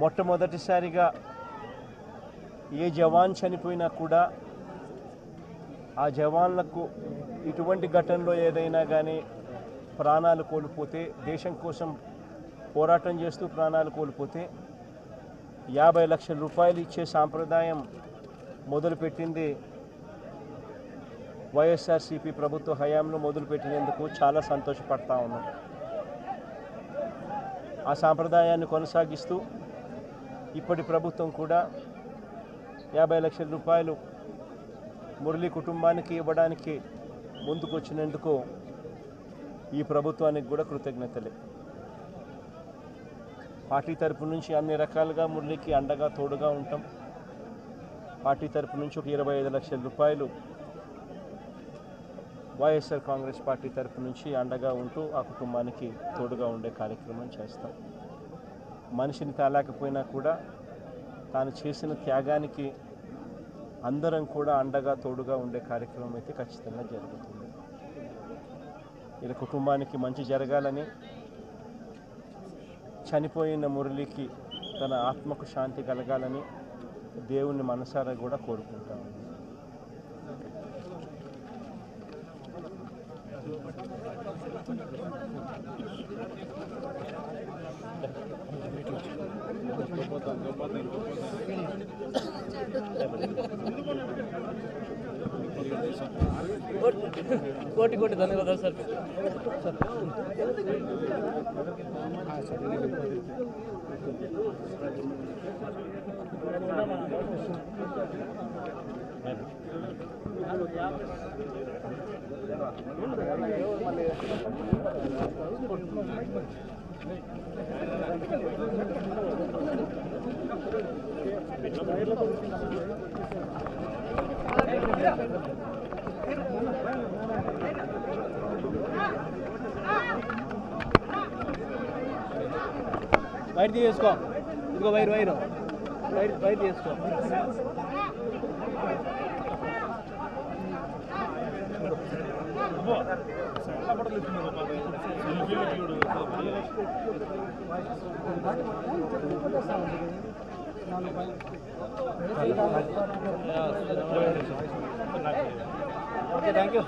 మొట్టమొదటిసారిగా ఏ జవాన్ చనిపోయినా కూడా ఆ జవాన్లకు ఇటువంటి ఘటనలో ఏదైనా కానీ ప్రాణాలు కోల్పోతే, దేశం కోసం పోరాటం చేస్తూ ప్రాణాలు కోల్పోతే 50 లక్షల రూపాయలు ఇచ్చే సాంప్రదాయం మొదలుపెట్టింది వైఎస్ఆర్సీపీ ప్రభుత్వ హయాంలో మొదలుపెట్టినందుకు చాలా సంతోషపడతా ఉన్నాం. ఆ సాంప్రదాయాన్ని కొనసాగిస్తూ ఇప్పటి ప్రభుత్వం కూడా 50 లక్షల రూపాయలు మురళి కుటుంబానికి ఇవ్వడానికి ముందుకొచ్చినందుకు ఈ ప్రభుత్వానికి కూడా కృతజ్ఞతలే. పార్టీ తరపు నుంచి అన్ని రకాలుగా మురళికి అండగా తోడుగా ఉంటాం. పార్టీ తరపు నుంచి ఒక 25 లక్షల రూపాయలు వైఎస్ఆర్ కాంగ్రెస్ పార్టీ తరపు నుంచి అండగా ఉంటూ ఆ కుటుంబానికి తోడుగా ఉండే కార్యక్రమం చేస్తాం. మనిషిని తాలేకపోయినా కూడా తాను చేసిన త్యాగానికి అందరం కూడా అండగా తోడుగా ఉండే కార్యక్రమం అయితే ఖచ్చితంగా జరుగుతుంది. ఇలా కుటుంబానికి మంచి జరగాలని, చనిపోయిన మురళికి తన ఆత్మకు శాంతి కలగాలని దేవుని మనసారా కూడా కోరుకుంటాము. కోటి కోటి ధన్యవాదాలు సార్. వైర్ తీసుకో, ఇదిగో వైర్ వైర్ వైర్ వైర్ తీసుకో. Okay, thank you.